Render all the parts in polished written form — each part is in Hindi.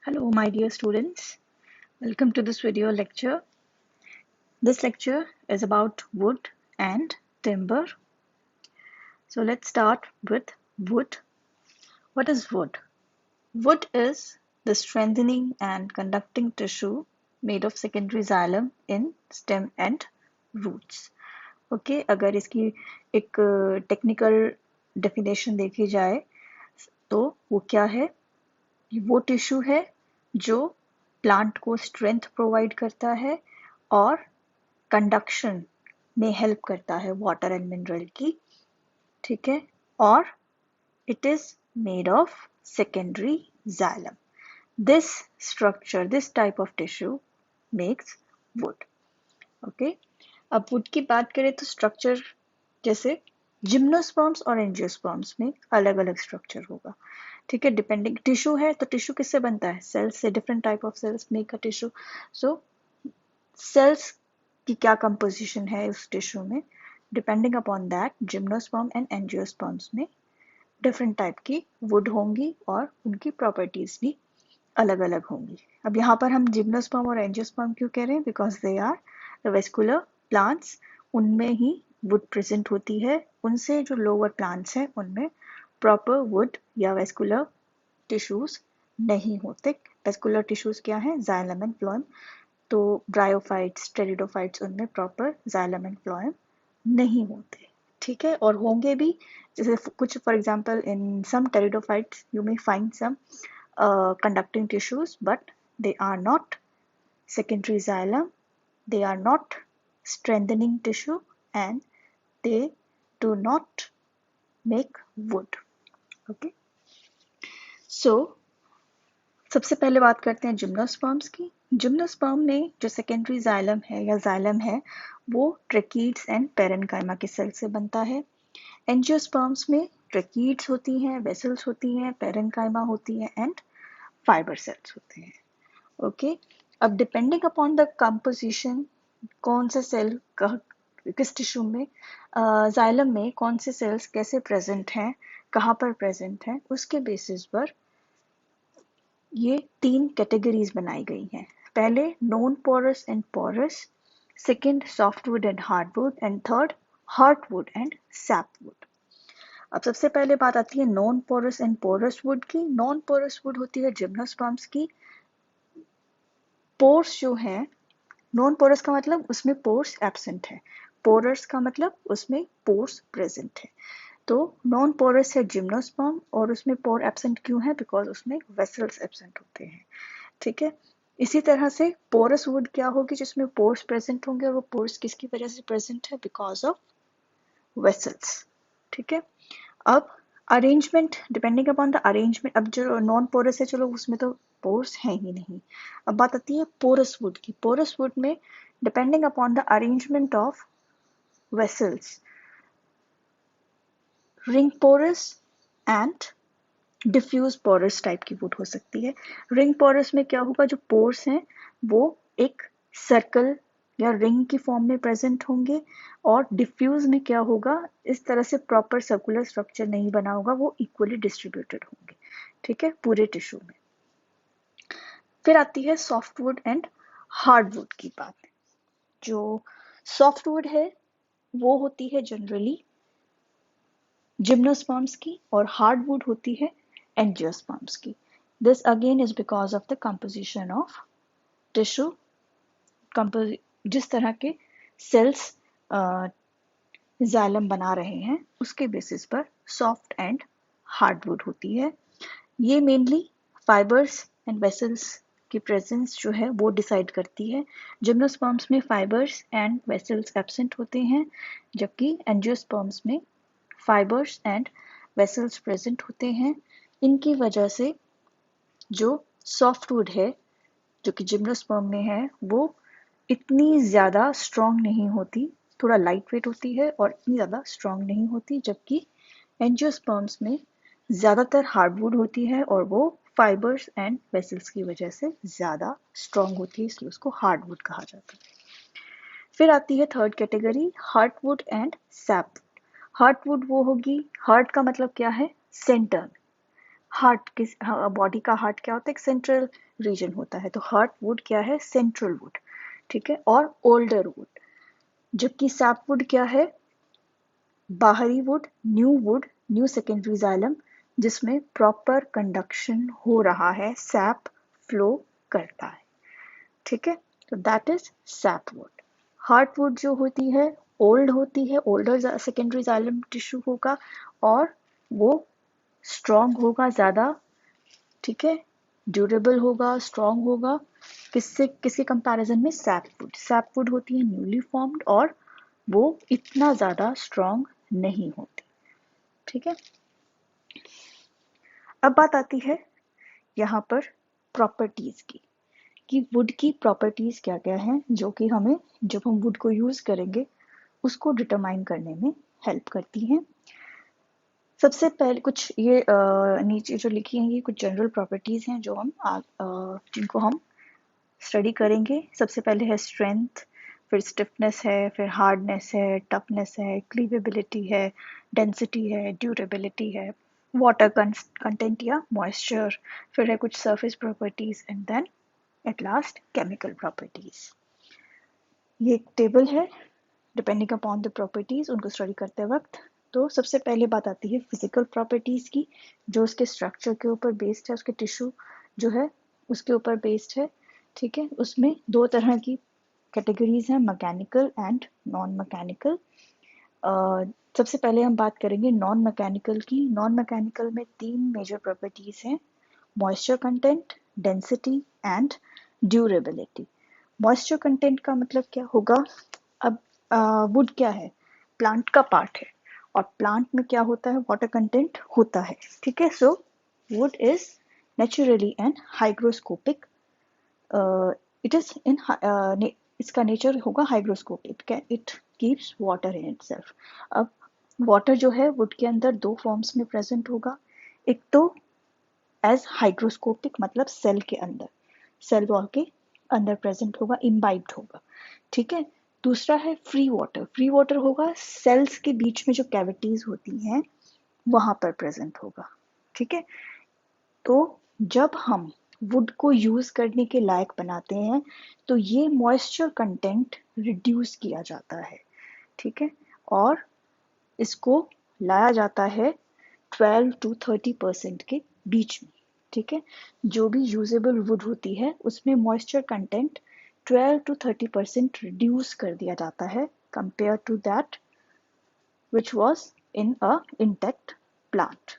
Hello, my dear students. Welcome to this video lecture. This lecture is about wood and timber. So let's start with wood. What is wood? Wood is the strengthening and conducting tissue made of secondary xylem in stem and roots. Okay, अगर इसकी एक टेक्निकल डेफिनेशन देखी जाए तो वो क्या है? वो टिश्यू है जो प्लांट को स्ट्रेंथ प्रोवाइड करता है और कंडक्शन में हेल्प करता है वाटर एंड मिनरल की, ठीक है, और it is made of secondary xylem. This structure, this type of tissue makes wood. Okay, अब वुड की बात करें तो स्ट्रक्चर जैसे जिम्नोस्पर्म्स और एंजियोस्पर्म्स में अलग अलग स्ट्रक्चर होगा, ठीक है. डिपेंडिंग टिश्यू है तो टिश्यू किससे बनता है? सेल्स से. Different type of cells make a tissue. So cells की क्या कंपोजिशन है उस टिश्यू में, depending upon that gymnosperm and angiosperms में डिफरेंट टाइप की वुड होंगी और उनकी प्रॉपर्टीज भी अलग अलग होंगी. अब यहाँ पर हम जिम्नोस्पर्म और एंजियोस्पर्म क्यों कह रहे हैं? Because they are the vascular plants. उनमें ही वुड प्रेजेंट होती है. उनसे जो लोअर प्लांट्स हैं उनमें प्रॉपर वुड या वेस्कुलर टिश्यूज नहीं होते. वेस्कुलर टिश्यूज क्या है? Xylem and phloem. तो ब्रायोफाइट्स, टेरिडोफाइट्स, उनमें प्रॉपर जाइलम एंड फ्लोएम नहीं होते, ठीक है. और होंगे भी, जैसे कुछ for example in some pteridophytes you may find some conducting tissues, but they are not secondary xylem, they are not strengthening tissue, and they do not make wood. Okay, so सबसे पहले बात करते हैं जिम्नोस्पर्म्स की. जिम्नोस्पर्म में जो सेकेंडरी जाइलम है या जाइलम है वो ट्रेकीड्स एंड पेरेन्काइमा के सेल से बनता है. एंजियोस्पर्म्स में ट्रेकीड्स होती हैं, वेसल्स होती हैं, पेरेन्काइमा होती हैं एंड फाइबर सेल्स होते हैं. ओके, अब डिपेंडिंग अपॉन द कंपोजिशन, कौन सा सेल किस टिश्यू में, जाइलम में कौन से सेल्स कैसे प्रेजेंट हैं, कहाँ पर प्रेजेंट हैं, उसके बेसिस पर ये 3 कैटेगरीज बनाई गई हैं. पहले non porous and porous, second softwood and hardwood, and third hardwood and sapwood. अब सबसे पहले बात आती है non porous and porous wood की. नॉन पोरस वुड होती है जिम्नोस्पर्म्स की. पोर्स जो है, नॉन पोरस का मतलब उसमें पोर्स एब्सेंट है, पोरस का मतलब उसमें पोर्स प्रेजेंट है. तो नॉन पोरस है जिम्नोस्पर्म और उसमें पोर एब्सेंट क्यों है? बिकॉज उसमें वेसल्स एब्सेंट होते हैं, ठीक है. इसी तरह से पोरस वुड क्या होगी? जिसमें पोर्स प्रेजेंट होंगे, और वो पोर्स किसकी वजह से प्रेजेंट है? बिकॉज ऑफ वेसल्स, ठीक है. अब arrangement, depending upon the arrangement. अब जो नॉन पोरस है, चलो उसमें तो पोर्स है ही नहीं. अब बात आती है पोरस वुड की. पोरस वुड में depending upon the arrangement of vessels, ring porous and diffuse porous type की वुड हो सकती है. रिंग पोरस में क्या होगा? जो पोर्स हैं वो एक सर्कल या रिंग की फॉर्म में प्रेजेंट होंगे, और डिफ्यूज में क्या होगा? इस तरह से प्रॉपर सर्कुलर स्ट्रक्चर नहीं बना होगा, वो इक्वली डिस्ट्रीब्यूटेड होंगे, ठीक है, पूरे टिश्यू में. फिर आती है सॉफ्टवुड एंड हार्डवुड की बात. जो सॉफ्टवुड है वो होती है जनरली जिम्नोस्पर्म्स की, और हार्डवुड होती है एंजियोस्पर्म्स की. This again is because of the composition of tissue. जिस तरह के सेल्स जाइलम बना रहे हैं उसके बेसिस पर सॉफ्ट एंड हार्डवुड होती है. ये मेनली फाइबर्स एंड वेसल्स की प्रेजेंस जो है वो डिसाइड करती है. जिम्नोस्पर्म्स में फाइबर्स एंड वेसल्स एब्सेंट होते हैं, जबकि एंजियोस्पर्म्स में फाइबर्स एंड वेसल्स प्रेजेंट होते हैं. इनकी वजह से जो सॉफ्टवुड है जो कि जिम्नोस्पर्म में है वो इतनी ज़्यादा स्ट्रॉन्ग नहीं होती, थोड़ा लाइट वेट होती है और इतनी ज़्यादा स्ट्रॉन्ग नहीं होती, जबकि एंजियोस्पर्म्स में ज़्यादातर हार्डवुड होती है और वो फाइबर्स एंड वेसल्स की वजह से ज़्यादा स्ट्रॉन्ग होती है, इसलिए उसको हार्डवुड कहा जाता है. फिर आती है third category, hardwood and sapwood. Hardwood वो होगी, हार्ड का मतलब क्या है? सेंटर. हार्ट किस बॉडी का हार्ट क्या होता है, एक सेंट्रल रीजन होता है, तो हार्ट वुड क्या है, सेंट्रल वुड, ठीक है, और ओल्डर वुड। जबकि सैपवुड क्या है, बाहरी वुड, न्यू सेकेंडरी जाइलम, जिसमें प्रॉपर कंडक्शन हो रहा है, सैप फ्लो करता है, ठीक है, तो दैट इज सैपवुड। हार्टवुड जो होती है, ओल्ड होती है, ओल्डर सेकेंडरी जाइलम टिश्यू होगा, और वो स्ट्रॉन्ग होगा ज़्यादा, ठीक है, ड्यूरेबल होगा, स्ट्रॉन्ग होगा, किससे, किसके कंपैरिजन में, सैपवुड। सैपवुड होती है न्यूली फॉर्म्ड और वो इतना ज़्यादा स्ट्रॉन्ग नहीं होती, ठीक है। अब बात आती है यहाँ पर प्रॉपर्टीज की, कि वुड की प्रॉपर्टीज क्या क्या हैं जो कि हमें, जब हम वुड को यूज करेंगे, उसको डिटरमाइन करने में हेल्प करती हैं। सबसे पहले कुछ ये नीचे जो लिखी हैं ये कुछ जनरल प्रॉपर्टीज हैं जो हम जिनको हम स्टडी करेंगे। सबसे पहले है स्ट्रेंथ, फिर स्टिफनेस है, फिर हार्डनेस है, टफनेस है, क्लीवेबिलिटी है, डेंसिटी है, ड्यूरेबिलिटी है, वाटर कंटेंट या मॉइस्चर, फिर है कुछ surface properties, and then at last chemical properties. ये एक टेबल है डिपेंडिंग अपॉन द प्रॉपर्टीज, उनको स्टडी करते वक्त। तो सबसे पहले बात आती है फिजिकल प्रॉपर्टीज की, जो उसके स्ट्रक्चर के ऊपर बेस्ड है, उसके टिश्यू जो है उसके ऊपर बेस्ड है, ठीक है। उसमें दो तरह की कैटेगरीज हैं, मैकेनिकल एंड नॉन मैकेनिकल। सबसे पहले हम बात करेंगे नॉन मैकेनिकल की। नॉन मैकेनिकल में तीन मेजर प्रॉपर्टीज हैं, moisture content, density and durability. Moisture content का मतलब क्या होगा, अब वुड क्या है, प्लांट का पार्ट है, और प्लांट में क्या होता है, वाटर कंटेंट होता है, ठीक है। So would is naturally and hygroscopic, it is in, इसका नेचर होगा hygroscopic, it keeps water in itself. अब वाटर जो है वुड के अंदर दो फॉर्म्स में प्रेजेंट होगा, एक तो एज हाइग्रोस्कोपिक मतलब सेल के अंदर, सेल वॉल के अंदर प्रेजेंट होगा, इम्बाइब्ड होगा, ठीक है। दूसरा है फ्री वाटर, फ्री वाटर होगा सेल्स के बीच में जो कैविटीज होती हैं वहां पर प्रेजेंट होगा, ठीक है। तो जब हम वुड को यूज करने के लायक बनाते हैं तो ये मॉइस्चर कंटेंट रिड्यूस किया जाता है, ठीक है, और इसको लाया जाता है 12 to 30% के बीच में, ठीक है। जो भी यूजेबल वुड होती है उसमें मॉइस्चर कंटेंट 12 to 30% रिड्यूस कर दिया जाता है compare to that which was in a intact plant,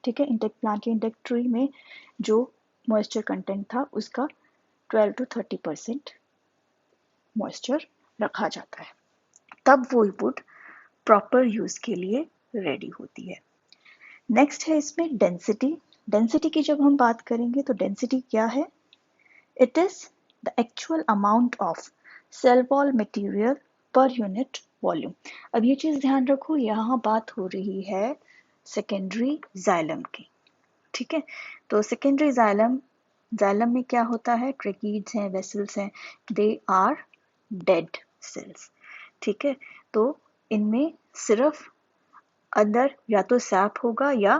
ठीक है। इंटेक्ट प्लांट या इंटेक्ट ट्री में जो मॉइस्चर कंटेंट था उसका 12 to 30% मॉइस्चर रखा जाता है, तब वो वुड प्रॉपर यूज के लिए रेडी होती है। नेक्स्ट है इसमें डेंसिटी। डेंसिटी की जब हम बात करेंगे तो डेंसिटी क्या है, it is the actual amount of cell wall material per unit volume. अब ये चीज ध्यान रखो, यहाँ बात हो रही है सेकेंडरी जाइलम की, ठीक है। तो सेकेंडरी जाइलम, जाइलम में क्या होता है, ट्रेकीड्स हैं, वेसल्स हैं, दे आर डेड सेल्स, ठीक है। तो इनमें सिर्फ अंदर या तो सैप होगा या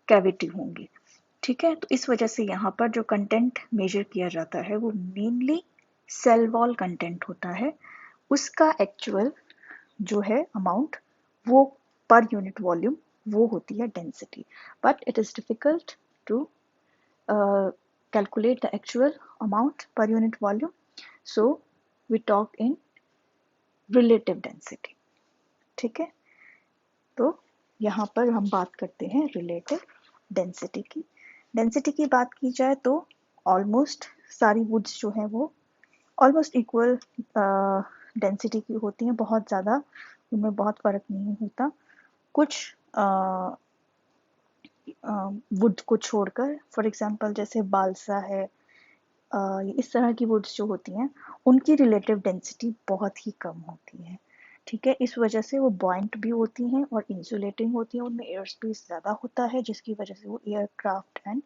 कैविटी होंगी, ठीक है। तो इस वजह से यहाँ पर जो कंटेंट मेजर किया जाता है वो मेनली सेल वॉल कंटेंट होता है, उसका एक्चुअल जो है अमाउंट वो पर यूनिट वॉल्यूम वो होती है density, but it is difficult to calculate the actual amount per unit volume, so we talk in relative density, ठीक है। तो यहाँ पर हम बात करते हैं रिलेटिव डेंसिटी की। डेंसिटी की बात की जाए तो ऑलमोस्ट सारी वुड्स जो हैं वो ऑलमोस्ट इक्वल डेंसिटी की होती हैं, बहुत ज़्यादा उनमें बहुत फ़र्क नहीं होता। कुछ वुड को छोड़कर, फॉर एग्जांपल जैसे बालसा है, इस तरह की वुड्स जो होती हैं उनकी रिलेटिव डेंसिटी बहुत ही कम होती है, ठीक है। इस वजह से वो बॉइंट भी होती हैं और इंसुलेटिंग होती हैं, उनमें एयर स्पेस ज़्यादा होता है जिसकी वजह से वो एयरक्राफ्ट एंड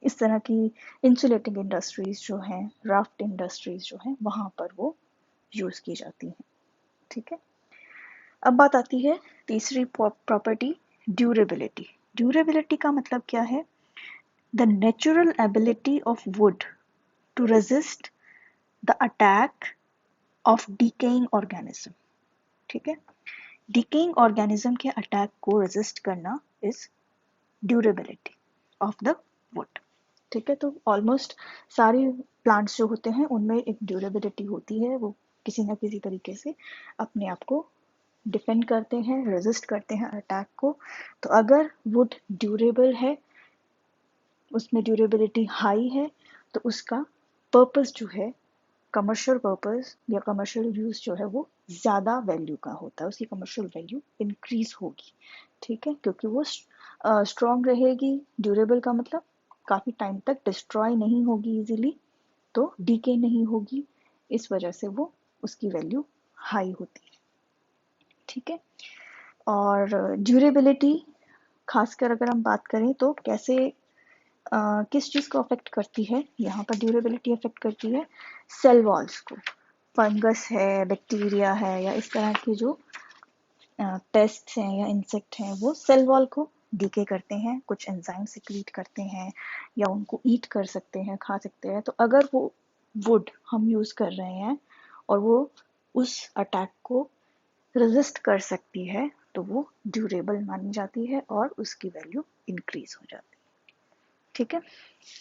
इस तरह की इंसुलेटिंग इंडस्ट्रीज जो हैं, राफ्ट इंडस्ट्रीज जो हैं, वहाँ पर वो यूज़ की जाती हैं, ठीक है। अब बात आती है तीसरी प्रॉपर्टी, ड्यूरेबिलिटी। ड्यूरेबिलिटी का मतलब क्या है? The natural ability of wood to resist the attack of decaying organism. ठीक है, डिकेइंग ऑर्गेनिज्म के अटैक को रेजिस्ट करना is durability of the wood. ठीक है, तो ऑलमोस्ट सारे प्लांट्स जो होते हैं उनमें एक ड्यूरेबिलिटी होती है, वो किसी ना किसी तरीके से अपने आप को डिफेंड करते हैं, रेजिस्ट करते हैं अटैक को। तो अगर वुड ड्यूरेबल है, उसमें ड्यूरेबिलिटी हाई है, तो उसका पर्पस जो है, कमर्शियल पर्पस या कमर्शियल यूज जो है वो ज़्यादा वैल्यू का होता है, उसकी कमर्शियल वैल्यू इंक्रीज होगी। ठीक है, क्योंकि वो स्ट्रॉन्ग रहेगी। ड्यूरेबल का मतलब काफ़ी टाइम तक डिस्ट्रॉय नहीं होगी इजीली, तो डीके नहीं होगी, इस वजह से वो उसकी वैल्यू हाई होती है। ठीक है, और ड्यूरेबिलिटी खासकर अगर हम बात करें तो कैसे किस चीज़ को अफेक्ट करती है? यहाँ पर ड्यूरेबिलिटी अफेक्ट करती है सेल वॉल्स को। फंगस है, बैक्टीरिया है, या इस तरह के जो पेस्ट्स हैं या इंसेक्ट हैं, वो सेल वॉल को डीके करते हैं, कुछ एंजाइम सिक्रीट करते हैं, या उनको ईट कर सकते हैं, खा सकते हैं। तो अगर वो वुड हम यूज़ कर रहे हैं और वो उस अटैक को रेजिस्ट कर सकती है, तो वो ड्यूरेबल मानी जाती है और उसकी वैल्यू इंक्रीज हो जाती है। ठीक है,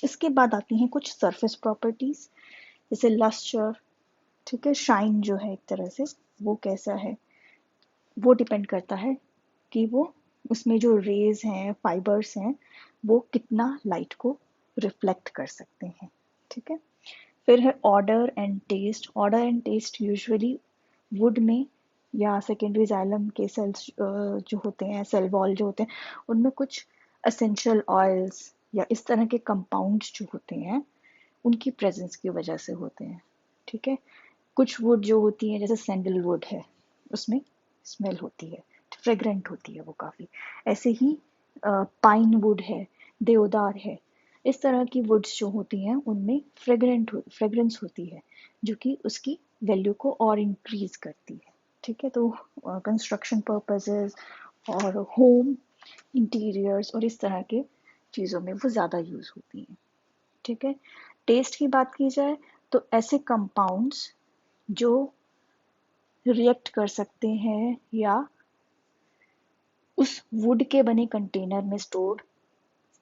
इसके बाद आती हैं कुछ सरफेस प्रॉपर्टीज, जैसे लस्टर। ठीक है, शाइन जो है एक तरह से वो कैसा है, वो डिपेंड करता है कि वो उसमें जो रेज हैं, फाइबर्स हैं, वो कितना लाइट को रिफ्लेक्ट कर सकते हैं। ठीक है, फिर है order and test. Order and test usually wood में या सेकेंडरी जाइलम के सेल्स जो होते हैं, सेल वॉल जो होते हैं, उनमें कुछ एसेंशियल ऑयल्स या इस तरह के कंपाउंड्स जो होते हैं, उनकी प्रेजेंस की वजह से होते हैं। ठीक है, कुछ वुड जो होती है, जैसे सैंडलवुड है, उसमें स्मेल होती है, फ्रेग्रेंट होती है वो काफ़ी। ऐसे ही पाइन वुड है, देवदार है, इस तरह की वुड्स जो होती हैं उनमें फ्रेग्रेंस होती है, जो कि उसकी वैल्यू को और इंक्रीज करती है। ठीक है, तो कंस्ट्रक्शन पर्पसेस और होम इंटीरियर्स और इस तरह के चीज़ों में वो ज़्यादा यूज़ होती हैं। ठीक है, टेस्ट की बात की जाए तो ऐसे कंपाउंड्स जो रिएक्ट कर सकते हैं या उस वुड के बने कंटेनर में स्टोर्ड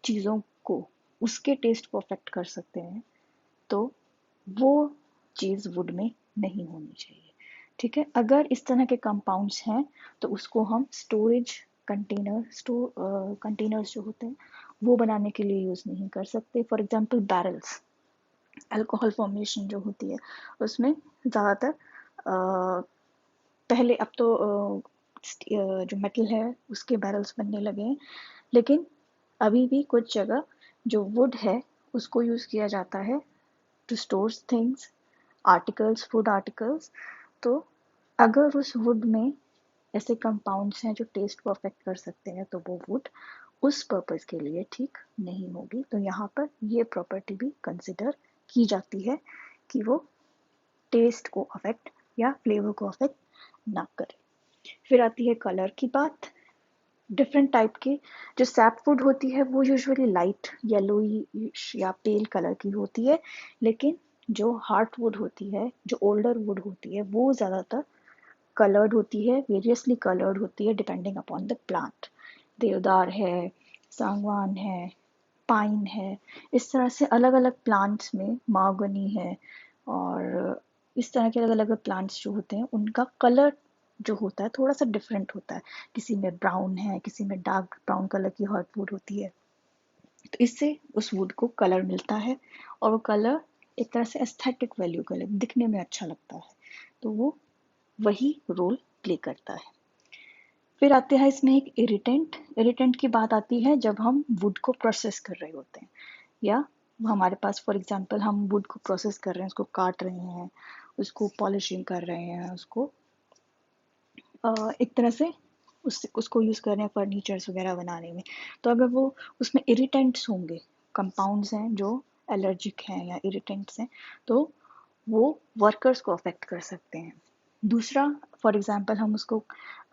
चीज़ों को, उसके टेस्ट को अफेक्ट कर सकते हैं, तो वो चीज़ वुड में नहीं होनी चाहिए। ठीक है, अगर इस तरह के कंपाउंड्स हैं तो उसको हम स्टोरेज कंटेनर्स जो होते हैं वो बनाने के लिए यूज़ नहीं कर सकते। For example barrels, alcohol formation जो होती है उसमें ज़्यादातर पहले, अब तो जो मेटल है उसके बैरल्स बनने लगे हैं, लेकिन अभी भी कुछ जगह जो वुड है उसको यूज़ किया जाता है to store things, articles, food articles. तो अगर उस वुड में ऐसे कंपाउंड्स हैं जो टेस्ट को अफेक्ट कर सकते हैं, तो वो वुड उस पर्पस के लिए ठीक नहीं होगी। तो यहाँ पर ये प्रॉपर्टी भी कंसिडर की जाती है कि वो टेस्ट को अफेक्ट या फ्लेवर को अफेक्ट ना करे। फिर आती है कलर की बात। डिफरेंट टाइप की जो सैपवुड होती है वो यूजुअली लाइट येलोइश या पेल कलर की होती है, लेकिन जो हार्टवुड होती है, जो ओल्डर वुड होती है, वो ज़्यादातर कलर्ड होती है, वेरियसली कलर्ड होती है डिपेंडिंग अपॉन द प्लांट। देवदार है, सागवान है, पाइन है, इस तरह से अलग अलग प्लांट्स में, mahogany है, और इस तरह के अलग अलग प्लांट्स जो होते हैं उनका कलर जो होता है थोड़ा सा डिफरेंट होता है। किसी में ब्राउन है, किसी में डार्क ब्राउन कलर की हार्टवुड होती है। तो इससे उस वुड को कलर मिलता है, और वो कलर एक तरह से एस्थेटिक वैल्यू का दिखने में अच्छा लगता है, तो वो वही रोल प्ले करता है। फिर आते हैं इसमें एक इरिटेंट। इरिटेंट की बात आती है जब हम वुड को प्रोसेस कर रहे होते हैं, या हमारे पास फॉर एग्जांपल हम वुड को प्रोसेस कर रहे हैं, उसको काट रहे हैं, उसको पॉलिशिंग कर रहे हैं, उसको एक तरह से उसको यूज़ कर रहे हैं फर्नीचर्स वगैरह बनाने में। तो अगर वो उसमें इरिटेंट्स होंगे, कंपाउंड्स हैं जो एलर्जिक हैं या इरिटेंट्स हैं, तो वो वर्कर्स को अफेक्ट कर सकते हैं। दूसरा फॉर एग्जांपल हम उसको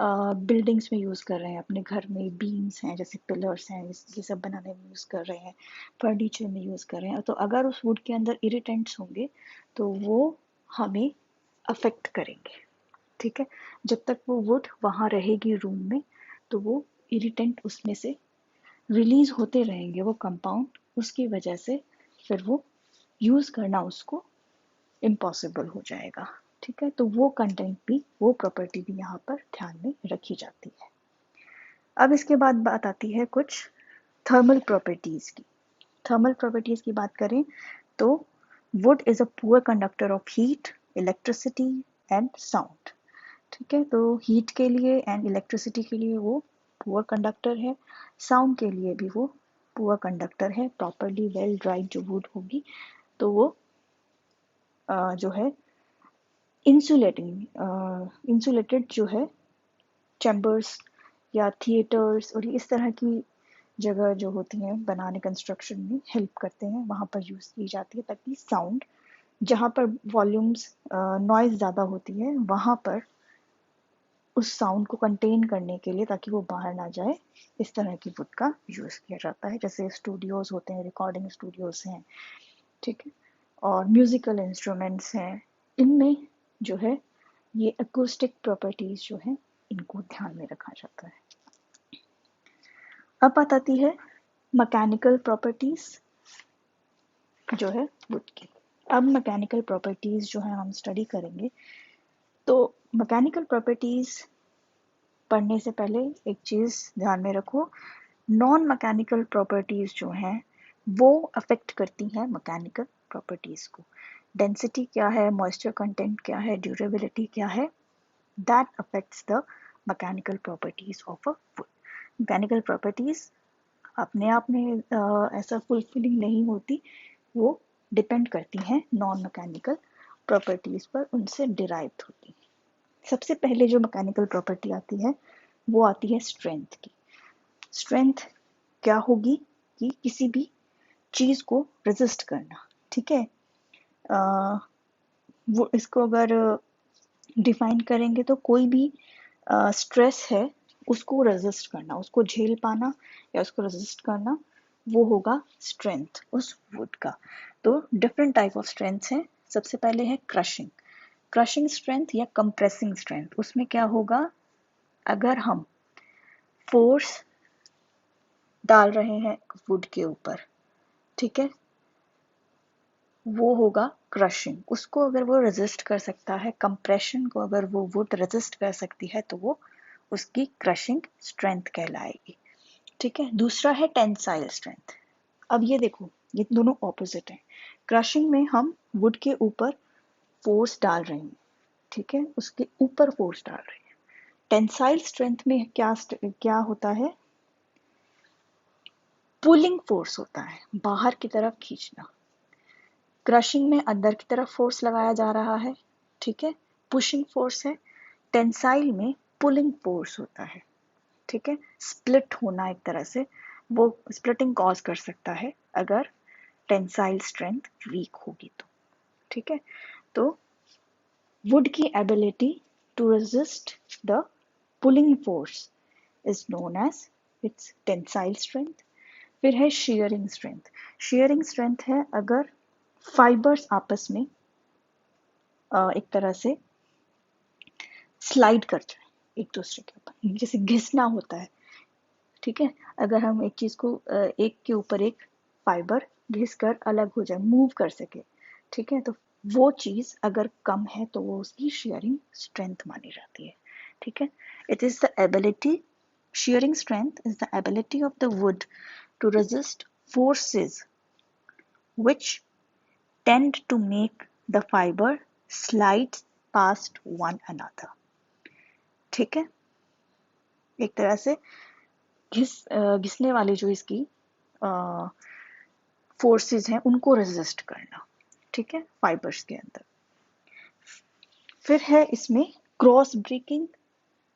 बिल्डिंग्स में यूज़ कर रहे हैं, अपने घर में बीम्स हैं जैसे पिलर्स हैं, ये सब बनाने में यूज़ कर रहे हैं, फर्नीचर में यूज़ कर रहे हैं, तो अगर उस वुड के अंदर इरिटेंट्स होंगे तो वो हमें अफेक्ट करेंगे। ठीक है, जब तक वो वुड वहाँ रहेगी रूम में तो वो इरिटेंट उसमें से रिलीज होते रहेंगे, वो कंपाउंड, उसकी वजह से फिर वो यूज़ करना उसको इम्पॉसिबल हो जाएगा। ठीक है, तो वो कंटेंट भी, वो प्रॉपर्टी भी यहाँ पर ध्यान में रखी जाती है। अब इसके बाद बात आती है कुछ थर्मल प्रॉपर्टीज की। थर्मल प्रॉपर्टीज की बात करें तो would is a poor conductor of heat, electricity and sound. ठीक है, तो हीट के लिए एंड इलेक्ट्रिसिटी के लिए वो पुअर कंडक्टर है, साउंड के लिए भी वो पुअर कंडक्टर है। प्रॉपरली वेल ड्राइड जो वुड होगी तो वो जो है इंसुलेटेड जो है चैम्बर्स या थिएटर्स और इस तरह की जगह जो होती हैं बनाने कंस्ट्रक्शन में हेल्प करते हैं, वहाँ पर यूज़ की जाती है ताकि साउंड, जहाँ पर वॉल्यूम्स नॉइज़ ज़्यादा होती है वहाँ पर उस साउंड को कंटेन करने के लिए, ताकि वो बाहर ना जाए, इस तरह की वुड का यूज़ किया जाता है। जैसे स्टूडियोज़ होते हैं, रिकॉर्डिंग स्टूडियोज़ हैं, ठीक है, और म्यूज़िकल इंस्ट्रूमेंट्स हैं, इनमें जो है ये अकूस्टिक प्रॉपर्टीज़ जो हैं इनको ध्यान में रखा जाता है। अब बात आती है मैकेनिकल प्रॉपर्टीज़ जो है वुड की। अब मैकेनिकल प्रॉपर्टीज़ जो है हम स्टडी करेंगे, तो मैकेनिकल प्रॉपर्टीज़ पढ़ने से पहले एक चीज़ ध्यान में रखो, नॉन मैकेनिकल प्रॉपर्टीज़ जो हैं वो अफेक्ट करती हैं मैकेनिकल प्रॉपर्टीज़ को। डेंसिटी क्या है, मॉइस्चर कंटेंट क्या है, ड्यूरेबिलिटी क्या है, that affects the mechanical properties of a would. Mechanical properties अपने आप में ऐसा फुलफिलिंग नहीं होती, वो डिपेंड करती हैं नॉन मैकेनिकल प्रॉपर्टीज़ पर, उनसे डिराइव्ड होती हैं। सबसे पहले जो मैकेनिकल प्रॉपर्टी आती है वो आती है स्ट्रेंथ की। स्ट्रेंथ क्या होगी कि किसी भी चीज़ को रेजिस्ट करना। ठीक है, वो इसको अगर डिफाइन करेंगे तो कोई भी स्ट्रेस है उसको रेजिस्ट करना, उसको झेल पाना या उसको रेजिस्ट करना, वो होगा स्ट्रेंथ उस वुड का। तो डिफरेंट टाइप ऑफ स्ट्रेंथ्स हैं। सबसे पहले है क्रशिंग। क्रशिंग स्ट्रेंथ या कंप्रेसिंग स्ट्रेंथ, उसमें क्या होगा, अगर हम फोर्स डाल रहे हैं वुड के ऊपर, ठीक है, वो होगा क्रशिंग। उसको अगर वो रेजिस्ट कर सकता है, कंप्रेशन को अगर वो वुड रेजिस्ट कर सकती है तो वो उसकी क्रशिंग स्ट्रेंथ कहलाएगी। ठीक है, दूसरा है टेंसाइल स्ट्रेंथ। अब ये देखो, ये दोनों ऑपोजिट हैं। क्रशिंग में हम वुड के ऊपर फोर्स डाल रहे हैं, ठीक है, उसके ऊपर फोर्स डाल रहे हैं। टेंसाइल स्ट्रेंथ में क्या होता है, पुलिंग फोर्स होता है, बाहर की तरफ खींचना। क्रशिंग में अंदर की तरफ फोर्स लगाया जा रहा है, ठीक है, पुशिंग फोर्स है। टेंसाइल में पुलिंग फोर्स होता है, ठीक है, स्प्लिट होना एक तरह से, वो स्प्लिटिंग कॉज कर सकता है अगर टेंसाइल स्ट्रेंथ वीक होगी तो। ठीक है, तो वुड की ability to resist the pulling force is known as its tensile strength. फिर है शेयरिंग स्ट्रेंथ। शेयरिंग स्ट्रेंथ है अगर फाइबर्स आपस में एक तरह से स्लाइड कर जाए एक दूसरे के ऊपर, जैसे घिसना होता है। ठीक है, अगर हम एक चीज को एक के ऊपर एक फाइबर घिस कर अलग हो जाए, मूव कर सके, ठीक है, तो वो चीज अगर कम है तो वो उसकी शेयरिंग स्ट्रेंथ मानी जाती है। ठीक है, it is the ability, shearing strength is the ability of the wood to resist forces which tend to make the fiber slide past one another. ठीक है, एक तरह से घिसने वाली जो इसकी फोर्सेस हैं उनको रेजिस्ट करना, ठीक है, फाइबर्स के अंदर। फिर है इसमें क्रॉस ब्रेकिंग,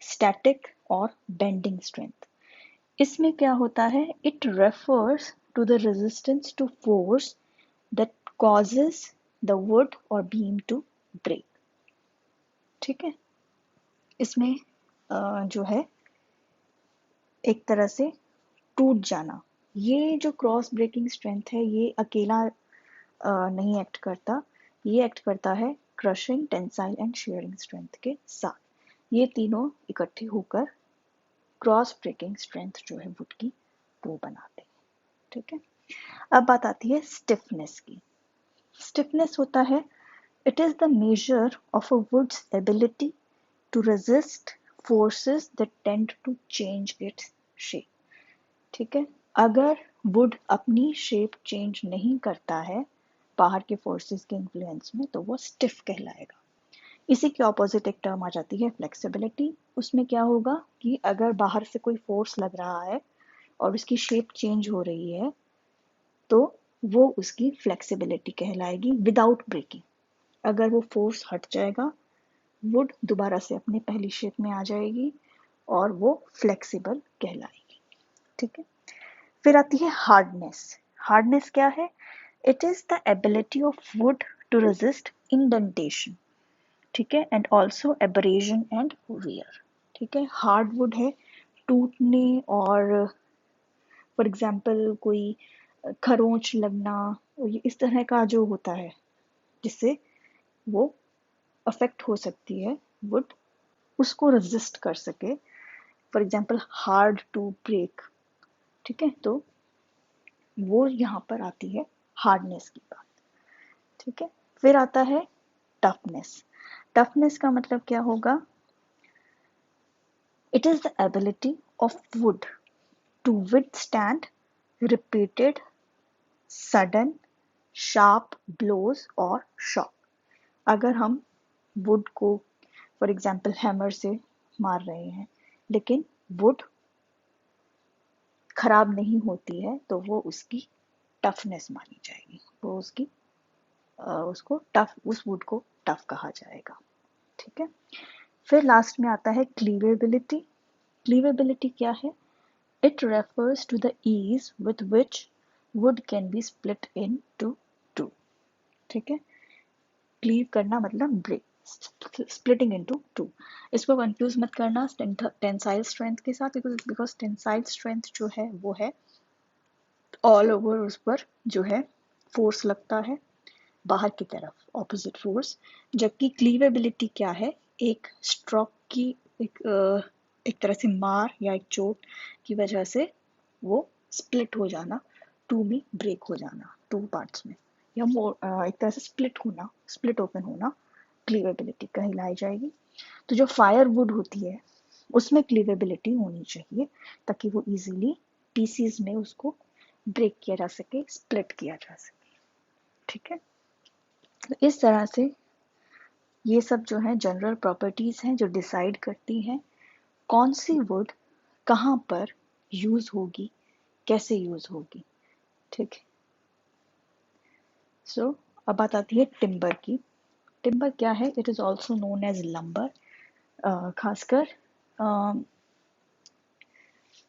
स्टैटिक और बेंडिंग स्ट्रेंथ। इसमें क्या होता है, it refers to the resistance to force that causes the wood और बीम टू ब्रेक। ठीक है, इसमें जो है एक तरह से टूट जाना। ये जो क्रॉस ब्रेकिंग स्ट्रेंथ है ये अकेला नहीं एक्ट करता, ये एक्ट करता है crushing, tensile and sharing strength के साथ। ये तीनों इकट्ठे होकर क्रॉस ब्रेकिंग स्ट्रेंथ जो है वुड की वो बनाते हैं। ठीक है, अब बात आती है स्टिफनेस की। स्टिफनेस होता है it is the measure of a wood's ability to resist forces that tend to change its shape. ठीक है, अगर वुड अपनी शेप चेंज नहीं करता है बाहर के फोर्सेस के इन्फ्लुएंस में तो वो स्टिफ कहलाएगा। इसी के ऑपोजिट एक टर्म आ जाती है फ्लेक्सिबिलिटी। उसमें क्या होगा कि अगर बाहर से कोई फोर्स लग रहा है और उसकी शेप चेंज हो रही है तो वो उसकी फ्लेक्सिबिलिटी कहलाएगी विदाउट ब्रेकिंग। अगर वो फोर्स हट जाएगा वुड दोबारा से अपनी पहली शेप में आ जाएगी और वो फ्लेक्सिबल कहलाएगी। ठीक है, फिर आती है हार्डनेस। हार्डनेस क्या है? It is the ability of wood to resist indentation, ठीक है, and also abrasion and wear. ठीक है, हार्ड वुड है टूटने और फॉर एग्जाम्पल कोई खरोंच लगना, इस तरह का जो होता है जिससे वो अफेक्ट हो सकती है वुड, उसको रेजिस्ट कर सके। For example hard to break. ठीक है, तो वो यहाँ पर आती है हार्डनेस की बात। ठीक है, फिर आता है टफनेस। टफनेस का मतलब क्या होगा? It is the ability of wood to withstand repeated sudden sharp blows और शॉक। अगर हम वुड को फॉर एग्जाम्पल हैमर से मार रहे हैं लेकिन वुड खराब नहीं होती है तो वो उसकी टफनेस मानी जाएगी, वो उसकी उसको टफ, उस वुड को टफ कहा जाएगा। ठीक है, फिर लास्ट में आता है क्लीवेबिलिटी। क्लीवेबिलिटी क्या है? It refers to the ease with which wood can be split into two. ठीक है, क्लीव करना मतलब ब्रेक, स्प्लिटिंग इनटू टू। इसको कंफ्यूज मत करना टेंसाइल स्ट्रेंथ के साथ, बिकॉज टेंसाइल स्ट्रेंथ जो है वो है ऑल ओवर, उस पर जो है फोर्स लगता है बाहर की तरफ, ऑपोजिट फोर्स। जबकि क्लीवेबिलिटी क्या है? एक स्ट्रोक की एक तरह से मार या एक चोट की वजह से वो स्प्लिट हो जाना, टू में ब्रेक हो जाना, टू पार्ट्स में, या एक तरह से स्प्लिट होना, स्प्लिट ओपन होना क्लीवेबिलिटी कहलाई जाएगी। तो जो फायर वुड होती है उसमें क्लीवेबिलिटी होनी चाहिए ताकि वो इजीली पीसीज में उसको ब्रेक किया जा सके, स्प्लिट किया जा सके। ठीक है, तो इस तरह से ये सब जो है जनरल प्रॉपर्टीज हैं जो डिसाइड करती हैं कौन सी वुड कहाँ पर यूज होगी, कैसे यूज होगी। ठीक है, सो अब बात आती है टिम्बर की। टिम्बर क्या है? It is also known as lumber. खासकर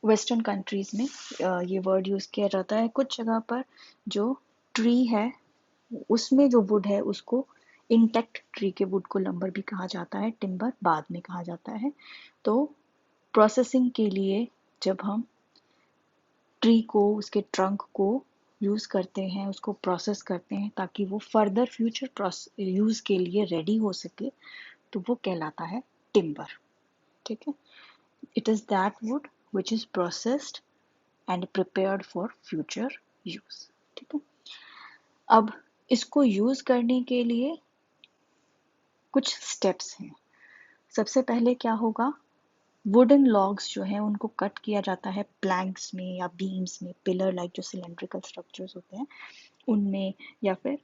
वेस्टर्न कंट्रीज में ये वर्ड यूज किया जाता है। कुछ जगह पर जो ट्री है उसमें जो वुड है उसको इंटेक्ट ट्री के वुड को लंबर भी कहा जाता है, टिम्बर बाद में कहा जाता है। तो प्रोसेसिंग के लिए जब हम ट्री को, उसके ट्रंक को यूज करते हैं, उसको प्रोसेस करते हैं ताकि वो फर्दर फ्यूचर यूज के लिए रेडी हो सके, तो वो कहलाता है टिम्बर। ठीक है, it is that would which is processed and prepared for future use। ठीक है, अब इसको यूज करने के लिए कुछ स्टेप्स हैं। सबसे पहले क्या होगा? वुडन लॉग्स जो हैं उनको कट किया जाता है प्लैंक्स में या बीम्स में, पिलर लाइक जो सिलेंड्रिकल स्ट्रक्चर्स होते हैं उनमें, या फिर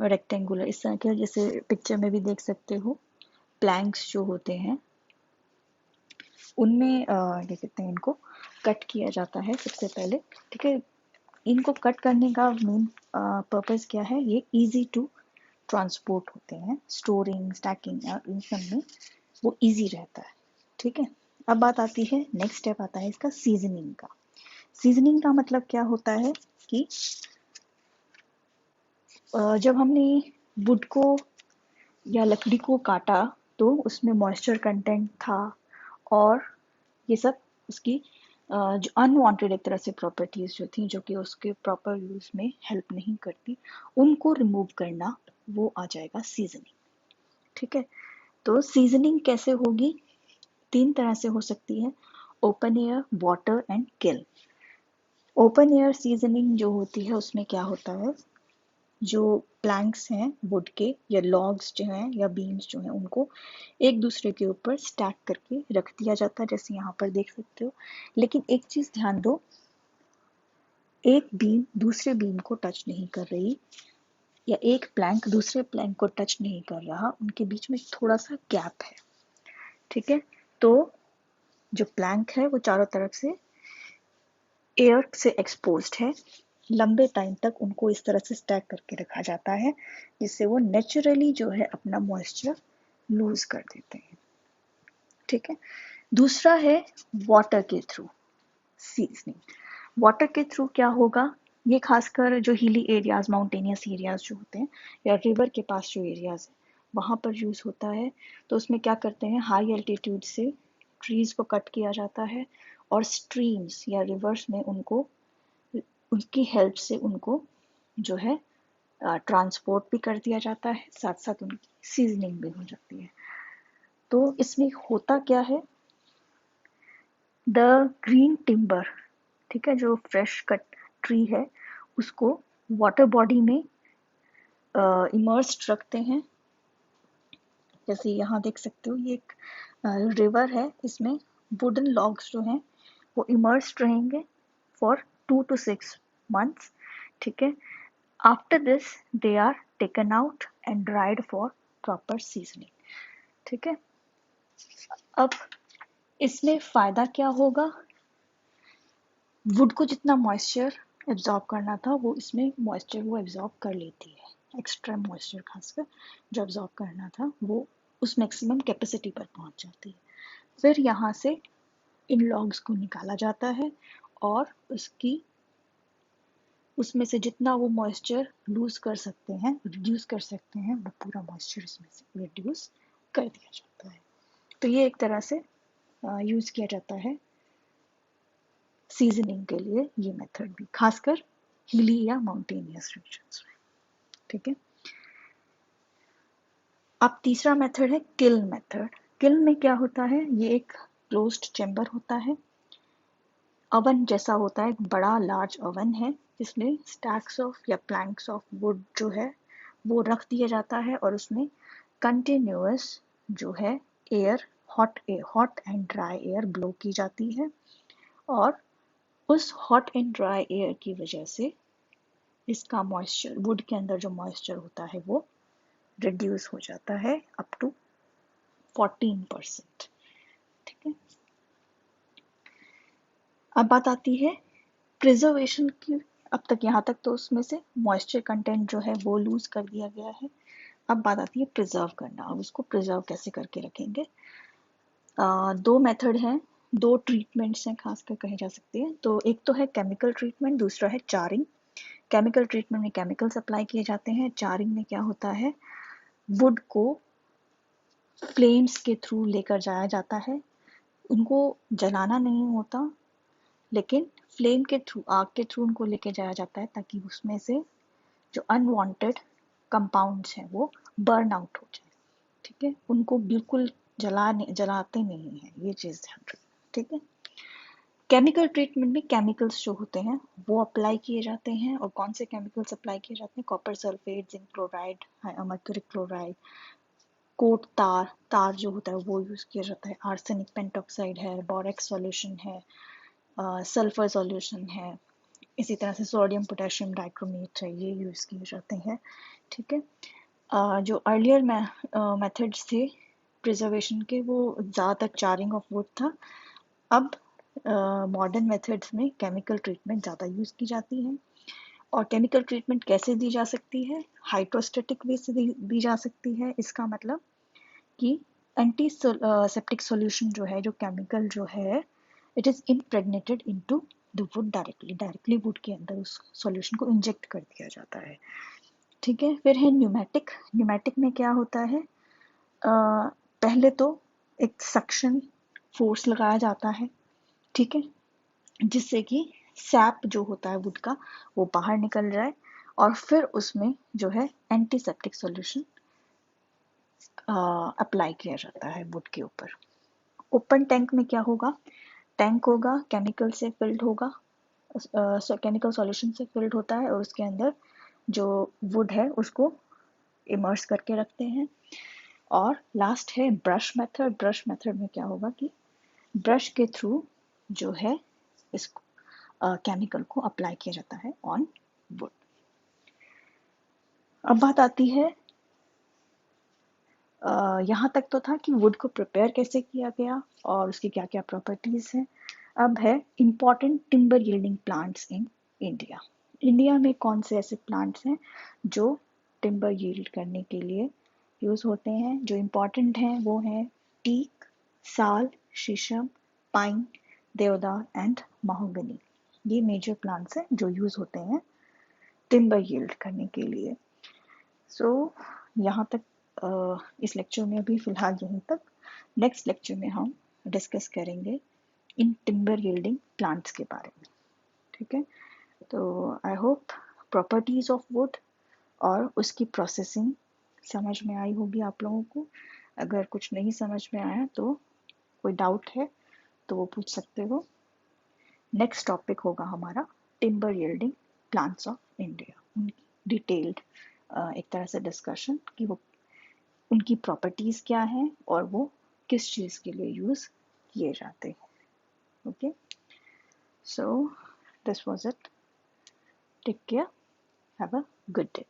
रेक्टेंगुलर इस तरह के, जैसे पिक्चर में भी देख सकते हो प्लैंक्स जो होते हैं उनमें क्या कहते हैं, इनको कट किया जाता है सबसे पहले। ठीक है, इनको कट करने का मेन पर्पस क्या है? ये इजी टू ट्रांसपोर्ट होते हैं, स्टोरिंग, स्टैकिंग, इन सब में वो इजी रहता है। ठीक है, अब बात आती है, नेक्स्ट स्टेप आता है इसका सीजनिंग का। सीजनिंग का मतलब क्या होता है कि जब हमने वुड को या लकड़ी को काटा तो उसमें मॉइस्चर कंटेंट था और ये सब उसकी जो अनवांटेड एक तरह से प्रॉपर्टीज जो थी जो कि उसके प्रॉपर यूज में हेल्प नहीं करती, उनको रिमूव करना, वो आ जाएगा सीजनिंग। ठीक है, तो सीजनिंग कैसे होगी? 3 तरह से हो सकती है, open air, water and kill. Open air seasoning जो होती है उसमें क्या होता है, जो प्लैंक्स हैं वुड के या लॉग्स जो हैं या बीम्स जो हैं उनको एक दूसरे के ऊपर स्टैक करके रख दिया जाता है, जैसे यहाँ पर देख सकते हो। लेकिन एक चीज ध्यान दो, एक बीम दूसरे बीम को टच नहीं कर रही या एक प्लैंक दूसरे प्लैंक को टच नहीं कर रहा, उनके बीच में थोड़ा सा गैप है। ठीक है, तो जो प्लैंक है वो चारों तरफ से एयर से एक्सपोज्ड है, लंबे टाइम तक उनको इस तरह से स्टैक करके रखा जाता है जिससे वो नेचुरली जो है अपना मॉइस्चर लूज कर देते हैं। ठीक है, दूसरा है वाटर के थ्रू सीजनिंग। वाटर के थ्रू क्या होगा, ये खासकर जो हिली एरियाज, माउंटेनियस एरियाज जो होते हैं या रिवर के पास जो एरियाज है वहाँ पर यूज होता है। तो उसमें क्या करते हैं, हाई एल्टीट्यूड से ट्रीज को कट किया जाता है और स्ट्रीम्स या रिवर्स में उनको, उनकी हेल्प से उनको जो है ट्रांसपोर्ट भी कर दिया जाता है, साथ साथ उनकी सीजनिंग भी हो जाती है। तो इसमें होता क्या है, द ग्रीन टिम्बर, ठीक है, जो फ्रेश कट ट्री है उसको वाटर बॉडी में इमर्स्ड रखते हैं। जैसे यहाँ देख सकते हो ये एक रिवर है, इसमें वुडन लॉग्स जो हैं वो इमर्स्ड रहेंगे फॉर 2 to 6 months। ठीक है, after this they are taken out and dried for proper seasoning. ठीक है, अब इसमें फायदा क्या होगा, वुड को जितना मॉइस्चर एब्जॉर्ब करना था वो इसमें मॉइस्चर वो एब्जॉर्ब कर लेती है, एक्स्ट्रा मॉइस्चर खासकर जो एब्जॉर्ब करना था वो उस मैक्सिमम कैपेसिटी पर पहुंच जाती है। फिर यहाँ से इन लॉग्स को निकाला जाता है और उसमें से जितना वो मॉइस्चर लूज कर सकते हैं, रिड्यूस कर सकते हैं, वो पूरा मॉइस्चर इसमें से रिड्यूस कर दिया जाता है। तो ये एक तरह से यूज किया जाता है सीजनिंग के लिए, ये मेथड भी खासकर हिली या माउंटेनियस रीजन्स में। ठीक है, अब तीसरा मेथड है किल मेथड। किल में क्या होता है, ये एक क्लोज्ड चेम्बर होता है, ओवन जैसा होता है, एक बड़ा लार्ज ओवन है जिसमें स्टैक्स ऑफ या प्लैंक्स ऑफ वुड जो है वो रख दिया जाता है और उसमें कंटिन्यूअस जो है air, hot and dry air blow की जाती है और उस हॉट एंड ड्राई एयर की वजह से इसका मॉइस्चर, वुड के अंदर जो मॉइस्चर होता है वो रिड्यूस हो जाता है अप टू 14%। ठीक है, अब बात आती है प्रिजर्वेशन की। अब तक यहाँ तक तो उसमें से मॉइस्चर कंटेंट जो है वो लूज कर दिया गया है। अब बात आती है प्रिजर्व करना, अब उसको प्रिजर्व कैसे करके रखेंगे। दो मेथड हैं, दो ट्रीटमेंट्स हैं खासकर कहे जा सकते हैं। तो एक तो है केमिकल ट्रीटमेंट, दूसरा है चारिंग। केमिकल ट्रीटमेंट में केमिकल्स अप्लाई किए जाते हैं, चारिंग में क्या होता है, वुड को फ्लेम्स के थ्रू लेकर जाया जाता है, उनको जलाना नहीं होता लेकिन फ्लेम के थ्रू, आग के थ्रू उनको लेके जाया जाता है ताकि उसमें से जो अनवांटेड कंपाउंड्स हैं वो बर्न आउट हो जाए। ठीक है, उनको बिल्कुल जलाते नहीं हैं, ये चीज़ ध्यान रखना। ठीक है, केमिकल ट्रीटमेंट में केमिकल्स जो होते हैं वो अप्लाई किए जाते हैं, और कौन से केमिकल्स अप्लाई किए जाते हैं, copper sulphate, zinc chloride, mercuric chloride, coal tar जो होता है वो यूज़ किया जाता है, आर्सेनिक पेंटॉक्साइड है, बोरेक्स सॉल्यूशन है, सल्फर सॉल्यूशन है, इसी तरह से सोडियम पोटेशियम डाइक्रोमेट है, ये यूज़ किए जाते हैं। ठीक है, जो अर्लियर मेथड्स थे प्रिजर्वेशन के वो ज़्यादातर चारिंग ऑफ वुड था। अब मॉडर्न मेथड्स में केमिकल ट्रीटमेंट ज़्यादा यूज़ की जाती है। और केमिकल ट्रीटमेंट कैसे दी जा सकती है, हाइड्रोस्टेटिक वे से दी जा सकती है। इसका मतलब कि एंटी सेप्टिक सॉल्यूशन जो है, जो केमिकल जो है, it is impregnated into the wood directly would के अंदर उस सॉल्यूशन को इंजेक्ट कर दिया जाता है। ठीक है, फिर है न्यूमेटिक। न्यूमेटिक में क्या होता है, पहले तो एक सक्शन फोर्स लगाया जाता है, ठीक है, जिससे कि सैप जो होता है वुड का वो बाहर निकल जाए, और फिर उसमें जो है एंटीसेप्टिक सॉल्यूशन अप्लाई किया जाता है वुड के ऊपर। ओपन टैंक में क्या होगा, टैंक होगा, केमिकल से फिल्ड होगा, केमिकल सॉल्यूशन से फिल्ड होता है, और उसके अंदर जो वुड है उसको इमर्स करके रखते हैं। और लास्ट है ब्रश मेथड। ब्रश मेथड में क्या होगा कि ब्रश के थ्रू जो है इस केमिकल को अप्लाई किया जाता है ऑन वुड। अब बात आती है, यहाँ तक तो था कि वुड को प्रिपेयर कैसे किया गया और उसकी क्या क्या प्रॉपर्टीज हैं। अब है important timber yielding plants in India. India में कौन से ऐसे प्लांट्स हैं जो टिम्बर यील्ड करने के लिए यूज होते हैं। जो इम्पॉर्टेंट हैं वो हैं टीक, साल, शीशम, पाइन, देवदार एंड महोगनी। ये मेजर प्लांट्स हैं जो यूज होते हैं टिम्बर यील्ड करने के लिए। सो यहाँ तक इस लेक्चर में अभी फ़िलहाल यहीं तक। नेक्स्ट लेक्चर में हम डिस्कस करेंगे इन टिम्बर यील्डिंग प्लांट्स के बारे में, ठीक है। तो I hope properties of would और उसकी प्रोसेसिंग समझ में आई होगी आप लोगों को। अगर कुछ नहीं समझ में आया तो कोई डाउट है तो वो पूछ सकते हो। नेक्स्ट टॉपिक होगा हमारा timber yielding plants of India, उनकी डिटेल्ड एक तरह से डिस्कशन कि वो उनकी प्रॉपर्टीज़ क्या हैं और वो किस चीज़ के लिए यूज़ किए जाते हैं। Okay, so this was it, take care, have a good day.